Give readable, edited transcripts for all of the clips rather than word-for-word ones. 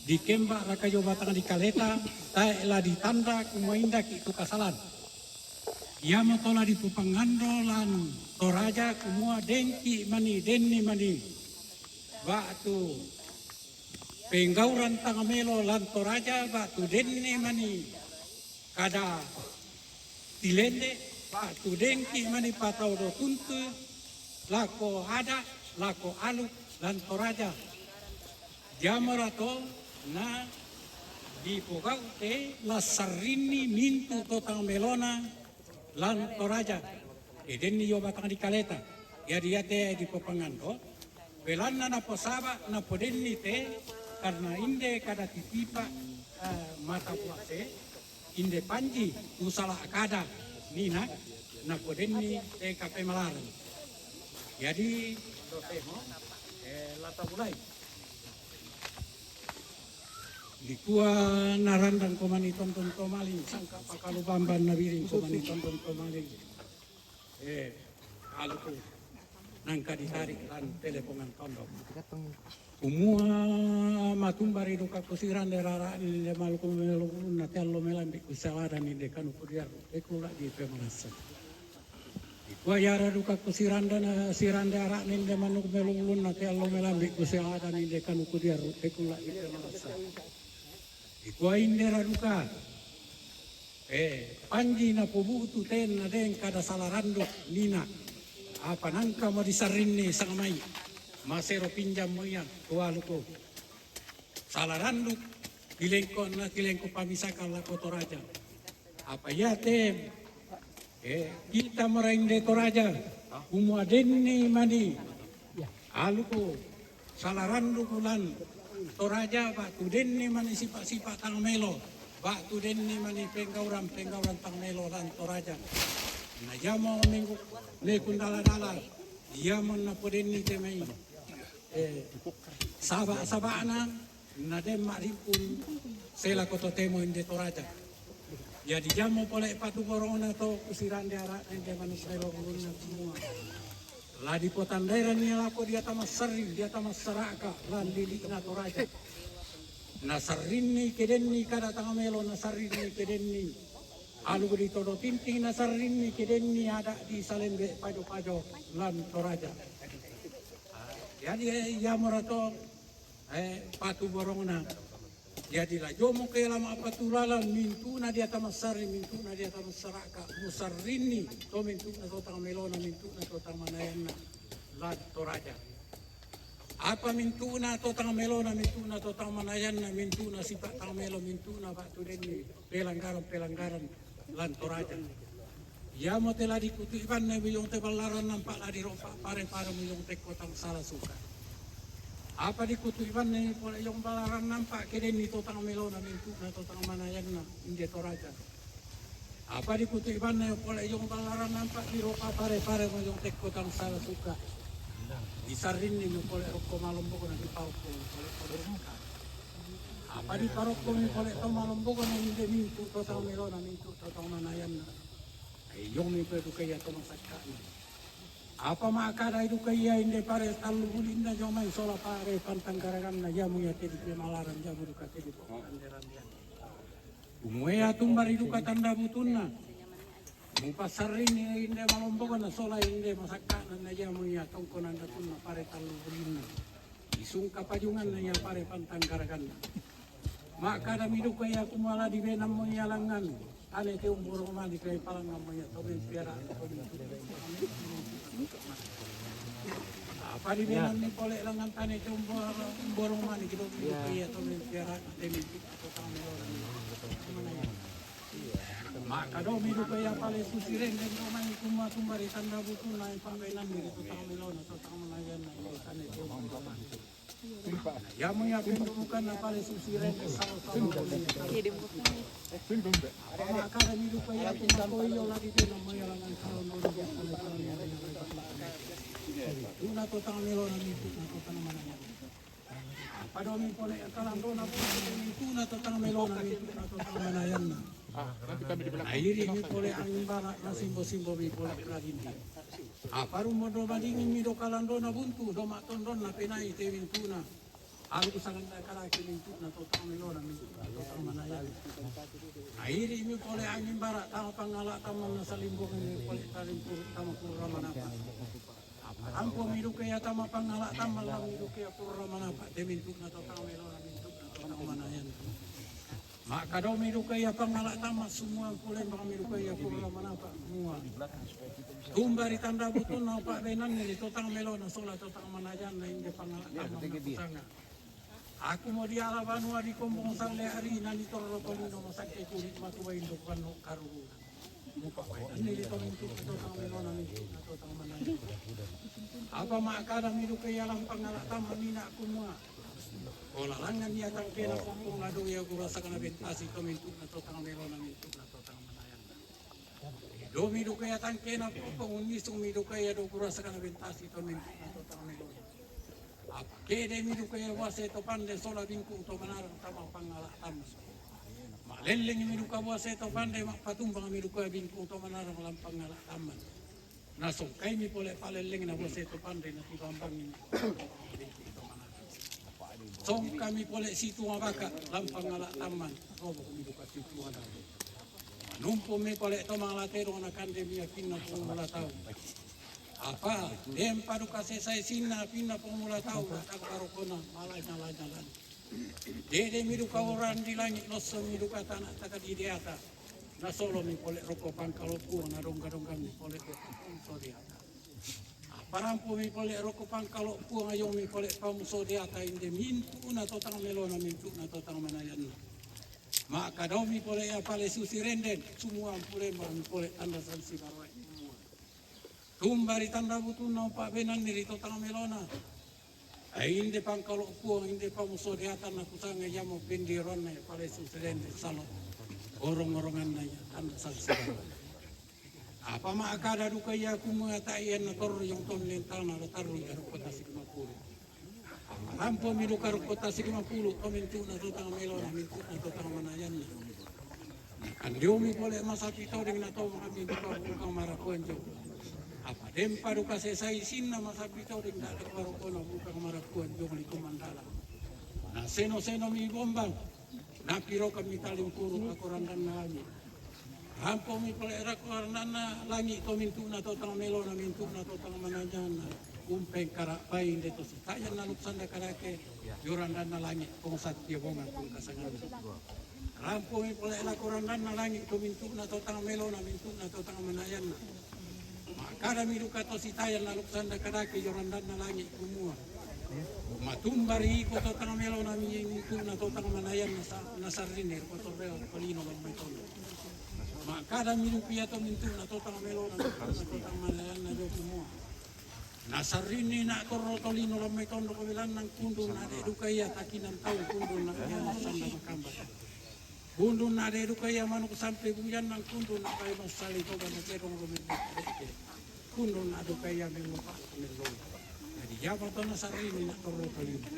dikembak rakayo batang di kaleta taela ditanda kumainda itu kasalan ia motola di pupangando lan toraja kumua dengki mani denni mani batu penggauran tangamelo lan toraja batu denni mani kada tilende batu dengki mani patau do tuntu lako ada lako alu lan toraja jamarato na di pogau te la sarini mintu totang melona lan toraja eden yo batang di kaleta ya dia te di popangando belana na posaba na podenni te karena inde kada tipipa mata puase inde panji usala kada nina na podenni te kape malaran jadi dotemo lata mulai di kuah narandang komani tonton tomaling sangka pakalu bamban nabiring komani tonton tomaling alu tu nangka ditarik lan telepongan kondom umua matumbari duka kusiran derara ni de maluku melukun na tello melambi kusaladan ni de kanu kudiar ekula di pemanasa di kuah yara duka kusiran dana siranda ara ni de manuk melukun na tello melambi kusaladan ni de kanu kudiar ekula di pemanasa ikuwa indera duka panji na pubutu ten na den kada salarando nina apa nangka mo disarinni sangamai masero pinjam mo yan tualuko salarando kilengko pamisaka la kotoraja apa ya tem kita meraing de toraja umuadenni mani aluko salarando kulan toraja batu denni mani sifat-sifat tang melo batu denni mani penggauran tang melo dan toraja na jamo minggu ne kundala-dala diamon na podenni temai sabana na dem maripun sela koto temo inde toraja ya di jamo pole patu borona to kusiran diara ende manus melo ngulunna semua la di potandera ni lako dia tamas sari dia tamas saraka lan di na toraja nasarini kedenni kada tangamelo nasarini kedenni alu di todo tinting nasarini kedenni ada di salembe pado lan toraja jadi ya morato patu borongna jadi la jomo ke lama patulalan mintuna dia tamasari mintuna dia tamasaraka musarrini to mintuna to tangamelona mintuna to tamanayana lan toraja apa mintuna to tangamelona mintuna to tamanayana mintuna sipak tangamelo mintuna batu denni pelanggaran lan toraja ya mo tela dikutiban na biyong te balaran nampak la di ropa pare biyong te kotang salah suka apa dikutuiban ni pole yung balaran nampak keden ni totang melona mintu na totang manayan na inde toraja apa dikutuiban ni pole yung balaran nampak di ropa pare mo yung tekotang salah suka disarin ni yung pole roko malombo na di paroko pole apa di paroko ni pole to malombo na inde mintu totang melona mintu totang manayan na yung mi pedu kaya to masakka apa makada itu kaya inde pare talu bulinda jomai sola pare pantang garagan na jamu ya tedi malaran jamu duka tedi panderan dia umuya tumbari duka tanda butunna mupasarini inde malombogan na sola inde masakka na jamu ya tongkonan datunna pare talu bulinda isungka pajungan na ya pare pantang garagan makada midu kaya kumala di benam mo yalangan ale te umboro ma di kay palang mo ya to piara apa di benam ni pole langan tane te umboro ma di kido kaya to piara te mi to tamelo makado midu kaya pale susiren den man kuma tumbari tanda butu na pangailan ni to tamelo na to tamalayan na tane te umboro ma ya mo ya bukan na pale susiren sama-sama makada midu kaya pindakoyo lagi te mo ya langan kalon Tuna to tangamelo na mintu na to tangamanayan. Padomi pole kalando na po tuna to tangamelo na mintu na to tangamanayan na. Airi ni pole ang bara na simbo-simbo mi pole kadindi. Paru mo do badingin mi do kalando na buntu do matondon na pinay te mintuna. Aku sangat kalaki mintu na to tang melona mintu na to tang manaya. Airi mi pole angin barat tang pangala tang na salimbong mi pole talimpur tang pura manapa. Ampo miru kaya tama pangala tang malam miru kaya pura manapa. De mintu na to tang melona mintu na to tang manaya. Maka do miru kaya pangala tama semua pole bang miru kaya pura manapa semua. Tumbari tanda butun na pak benan ni to tang melona sola to tang manaya na inde pangala tama na aku mau diala banua di kombong sale hari nani torro kolino masake kulit matuwa indok kanu karu muka ini dito mintu ito tang melona mintu ito tang manay apa makada midu kaya lang pangala tama mina kumwa ola langan niya tang kena kumpung adu ya kurasa kana bentasi to mintu ito tang melona mintu ito tang manayan do midu kaya tang kena kumpung unisung midu kaya do kurasa kana bentasi to mintu ito tang melona kede midu kaya wase to pande sola bingku to manarang tamang pangala tamas. Maleleng midu ka wase to pande patumbang midu kaya bingku to manarang lam pangala taman. Nasong kay mi pole paleleng na wase to pande na tibambang ni bingku to manarang. Song kami pole situ mabaka lam pangala taman. Robo midu ka situ ada. Numpo mi pole to mangalatero na kande mi akin na pumula tao. Apa dem padu kase sai sinna pinna pemula tahu tak baru kona malai jalan dede midu kawaran di langit nosso midu kata nak tak di diata na solo mi pole roko pangkalo ku na dongga mi pole so diata parampu mi pole roko pangkalo ku ngayo mi pole pamuso diata inde mintu na totang melona mintu na totang manayan maka do mi pole ya pale susi renden semua pole mi pole tanda sansi barai tumbari tanda butun na pak benan ni rito tang melona. Inde pangkalo kuang inde pamuso di atan na kusanga yamo pendiron na pare susren salo. Orong-orongan na ya tanda salsa. Apa makada duka ya kumua taien na torro yung ton lental na taru ya rukota sikmapulu. Rampo mi duka rukota sikmapulu komentu na totang melona mintu na totang manayan na. Andiomi pole masapito ding na to kami duka bukang marakuan jo. Apa dempa duka sesai sinna masapito ring da paro kono buka marakuan jong li komandala na seno mi bombang na piro kami talim puru ako randan na langi hampo mi pole ra ko randan na langi to mintu na to tang melo na mintu na to tang mananyan na umpeng kara pai de to tayan na luksan da karake yorandan na langi kung satya bonga kung kasangan hampo mi pole ra ko randan na langi to mintu na to tang melo na mintu na to tang manayan na kada miru kato si tayan na luksan da kadake yorandan na langit kumua. Matumbari ko to tang melo na mintu na to tang manayan na sarinir ko to reo kolino lang may tono. Kada miru pia to mintu na to tang melo na to tang manayan na do kumua. Na sarini na to rotolino lang may tono ko bilan ng kundo na de dukaya takinan tao kundo na yan sanda makamba. Kundo na de dukaya manuk sampai buyan ng kundo na kay masali to gan kerong rumit. Kundo na do kaya melupa melo. Jadi japa to na sarini na to rotolino.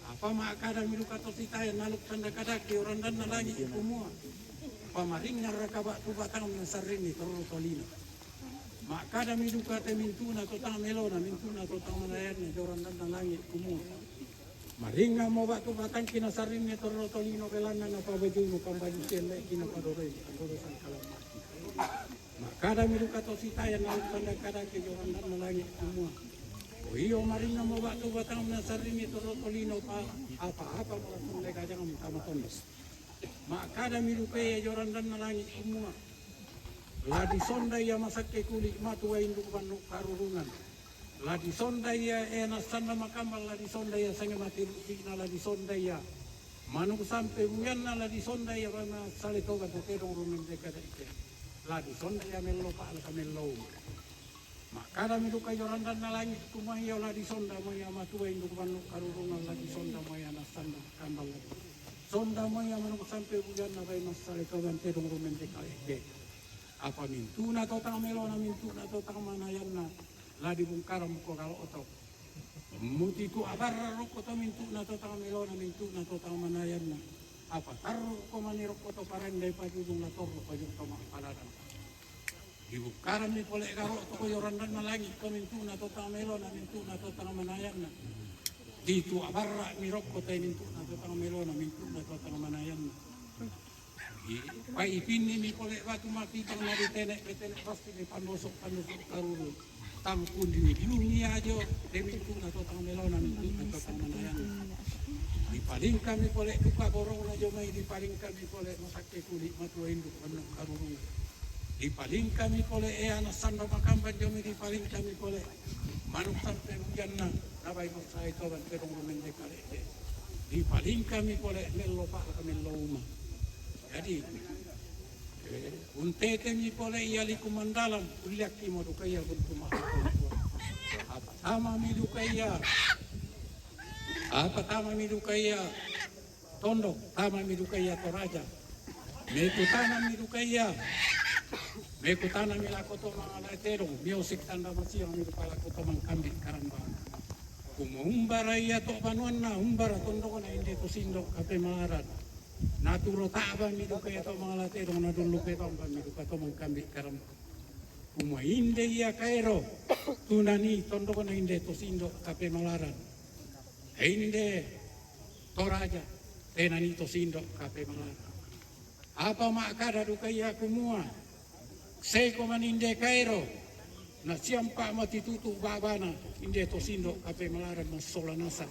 Apa makada miru kato titayan naluk tanda kadaki orandan na langi kumua. Pamaring na rakaba tu batang na sarini to rotolino. Makada miru kate mintu na to tang melona mintu na to tang manayan na orandan na langi kumua. Maringa mo ba tu batang kina sarini to rotolino kelana na pabajuno pambaju sele kina padore andorosan kalamati. Makada miru kato titayan naluk tanda kadaki orandan na langi kumua. Iyo maringa mo ba tu batang na sarini to rotolino pa apa mo sunday kajang tamaton. Makada miru kaya orandan na langi kumua. Ladi sonday ya masake kulit matu wa induk banuk karurungan. Ladi sonday ya nasanda makambal ladi sonday ya sange mati rutina ladi sonday ya manuk sampai buyan na ladi sonday ya bana sale toga to kedong rumen deka deke. Ladi sonday ya mello pa ala mello. Makada miru kayo randan na langit kumayo ladi sonda mo ya matu wa induk banuk karurungan ladi sonda mo ya nasanda makambal ladi. Sonda mo ya manuk sampai buyan na bana sale toga kedong rumen deka deke. Apa mintu na to tang melo na mintu na to tang manayan na ladi bungkaram ko kalau otok muti tu abar roko to mintu na to tang melo na mintu na to tang manayan na apa taru ko manirok ko to parang dai pajudung na torro pajung to makaladan di bungkaram ni pole karo to ko yorandan na langit to mintu na to tang melo na mintu na to tang manayan na Dito abarra mirokko tay mintu na tang melona mintu na tang manayan. Pai pinni mi pole batu mati tang na ditene pasti di panusuk karuru. Tam kundi ni ginunya ajo de mintu na tang melona mintu na tang manayan. Di paling kami pole duka borong na jo mai di paling kami pole masake kulit matu induk anu karuru. Di paling kami pole ana sanda makamban jo mai di paling kami pole manuk sampai hujan na nabai masai kawan kerong rumende kale. Di paling kami pole mello pak kami loma. Jadi untete mi pole iali kumandalam uliak kimo dukaya buntu mahal. Apa sama mi dukaya. Apa tama mi dukaya tondok, tama mi dukaya toraja. Mekutana mi dukaya. Mekutana mi lakoto mangala terong, miosik tanda masih mi dukala koto mangkambit karamba. Kumumbara iya to banuan na umbara tondok na inde to sindok kape marat. Naturo taba mi dukaya to mangala terong na dulu pe bamba mi dukato mangkambit karamba. Kuma inde iya kairo tunani tondok na inde to sindok kape malaran. Inde toraja tenani to sindok kape malara. Apa makada dukaya kumua seko maninde kairo na siampa mati tutu babana inde to sindok kape malara masola nasa.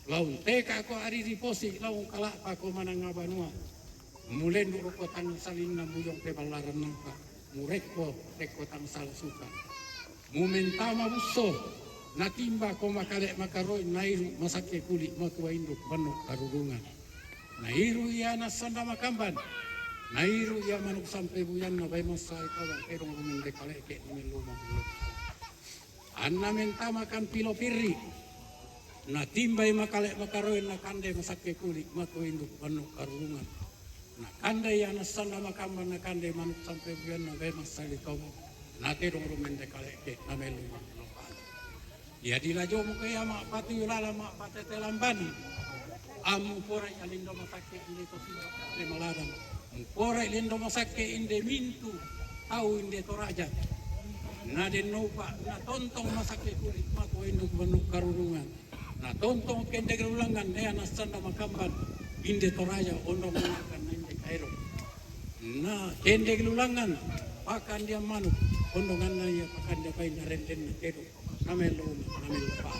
Laun teka ko ari riposi laun kala pa ko mananga banua. Mulen duro ko tang salin na muyong pe malara nampa. Murekko teko tang sal suka. Mumentama buso natimba ko makale makaroy nairu masake kulit matua induk banok karurungan. Nairu ya nasanda makamban. Nairu ya manuk sampai buyan na bay masai kawan kerong rumende kale ke nimen lumang mulut. Anna mentama kan pilo pirri. Natimba makale makaroy na kande masake kulit matua induk banok karurungan. Na kande ya nasanda makamban na kande manuk sampai buyan na bay masai kawan. Na kerong rumende kale ke nimen lumang. Ya dilajo mo kaya pati ulala patete lambani. Amu pora alindo masake inde to sindok kape malaran. Pora alindo masake inde mintu tau inde toraja. Na denopa na tontong masake kulit mako induk banuk karurungan. Na tontong kende gerulangan dea nasanda makamban inde toraja ondong makan na inde kairo. Na kende gerulangan pakan dia manuk ondongan na ya pakan dia pain renten na kero. Namelo pa.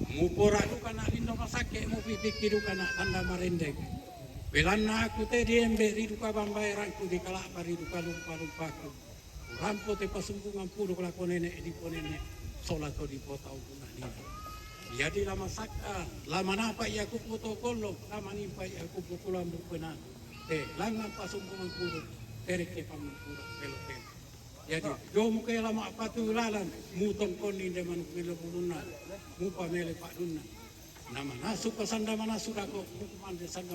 Mupora duka na lindo masake mo pipiki duka na tanda marendek. Belan na aku te diembe riduka bambayaran ku di kala pari duka lumpa ku. Rampo te pasungkungan puro kala konene di konene solato di pota ukuna ni. Jadi lama saka lama napa ya ku foto kollo lama nimpa ya ku putulan bukena. Langan pasungkungan puro tereke pamupura peloten. Jadi, jomu kaya lama patu lalan, mutong koni de manuk milo buluna, mupa mele pak dunna. Nama nasuk ke sanda mana sudah kok, mukuman de sanda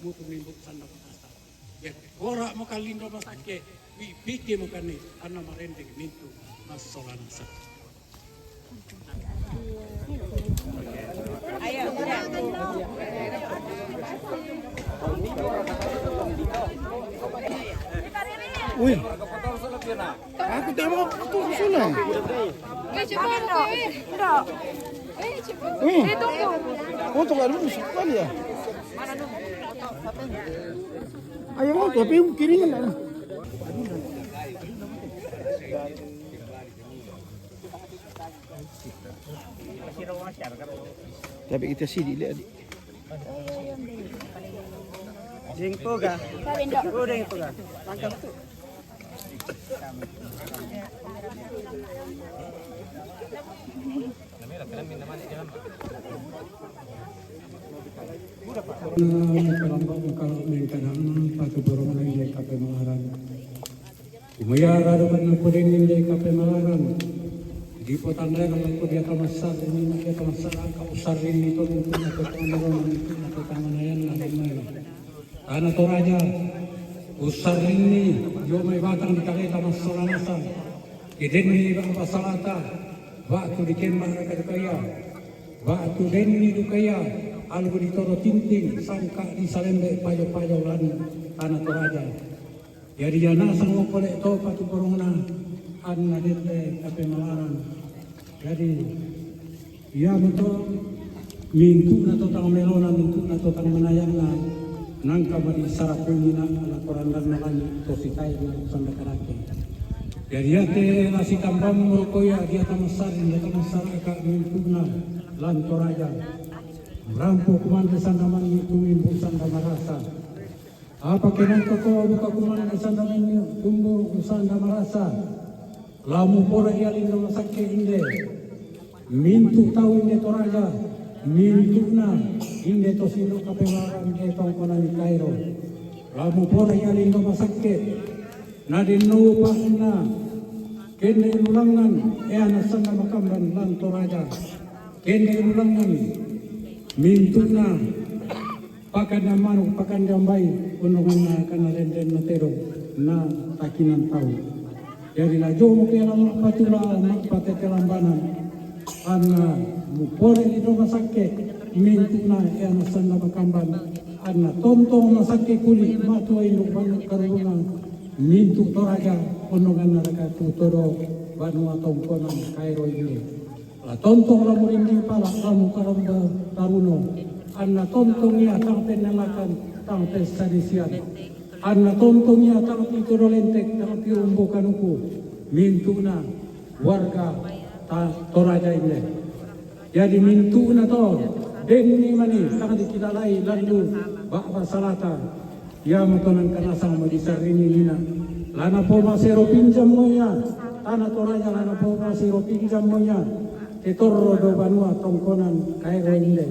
mutu mimbuk sanda manasa. Jadi, ora mo kalindo masake, piki mo kani, karena marendeng mintu masola nasa. Ayo, Wih, aku tak mau foto sudah. Wih, foto kan dulu sekali ya. Ayo mau tapi kirinya mana? Tapi kita sih dilihat. Jengko ga? Oh, jengko ga? Tangkap tu. Kalau mengkanan patu borong lagi kape malaran. Umayara dokan aku dengin deh kape malaran. Di potanda kalau aku dia tamasal ini dia tamasal kau usar ini tu untuk aku tangan itu aku tangan nanti mai. Karena toraja usar ini jo mai batang di kali tamasal nasa. Kideni bang pasalata waktu dikembang mereka kaya. Waktu deni dukaya algo ditoro tinting sangka di salembe payo-payo lan tanah toraja. Jadi jana sang kolek to patu borongna anna dete kape malaran. Jadi ia betul mintu na to tang melona mintu na to tang manayang na nangka mari sarapuni na ala korandang na kami to sitay na sanda karake. Jadi ate nasi tambam merukoya dia tamasarin dia tamasaraka mintu na lantoraja. Rampo kuman sanda man mintu mintu sanda marasa. Apa kenang ko buka kuman sanda mintu tumbo sanda marasa. Lamu pora dia lindo masake inde. Mintu tahu inde toraja. Mintu na inde to sindo kapewaran inde tongkona ni Kairo. Lamu pora ya lindo masakit. Na dinno pa na kende ulangan ana sana makamban lan toraja. Kende ulangan mintu na pakan manu pakan jambai unungan na kana lenden na tero na takinan tahu. Jadi la jomo ke lam patula na patekelambanan ana mupore di rumah sakit mintu na ana sana makamban ana tontong masake kuli matu induk banu karungan mintu toraja onongan naraka tutoro banu atongkonan Kairo ini la tontong la murindi pala kamu karamba taruno ana tontong ya tang penalakan tang pesadisian ana tontong ya tang pitoro lentek tang piumbo kanuku mintu na warga toraja ini. Jadi mintu na to denni mani sangat dikilalai lalu bakba salata ya matonan kanasang madisarini nina lana po masero pinjam moya tanah toraja lana po masero pinjam moya tetorro do banua tongkonan Kairo inde.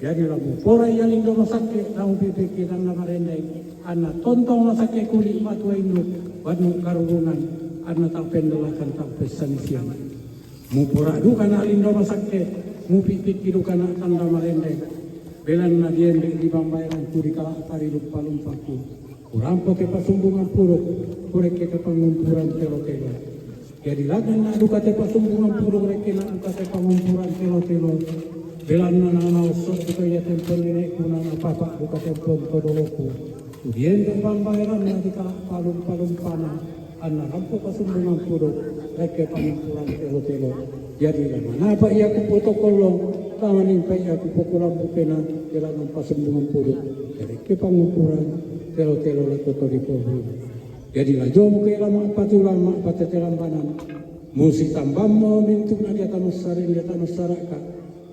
Jadi lamu pora ya lindo masake lamu pipiki dan namarende ana tontong masake kuli matua induk banu karungan ana tak pendelakan tak pesanisian. Mupura duka na lindo masakit, mupipit duka na tanda marende. Belan na diende di bambayaran kuri kala pari lupa lumpaku. Kurampo ke pasumbungan puruk, kurek ke pangumpuran telo-telo. Jadi lagan na duka te pasumbungan puruk reke na duka te pangumpuran telo-telo. Belan na nana usot duka ya tempel nenek kuna na papa duka tempel kodoloku. Diende bambayaran na di kala palum-palumpana. Anak rampo pasumbungan puruk. Reke pangumpuran telo-telo. Jadi mana apa ia ku protokol tanganin pa ia ku pokuran bukena jalan pasembungan puruk. Jadi ke pangumpuran telo-telo la kotori pobu. Jadi la jomo ke lama patulama patetelambanan. Musi tambammo mintu na dia tanusarin dia tanusaraka.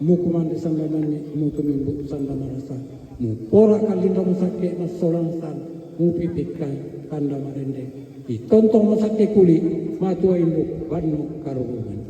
Mukuman desandamani mutu mimbu sandamarasa. Mupora kalinda musake masolangsan. Mupipikkan tanda marende. Ditontong masake kuli matua induk banu karungan.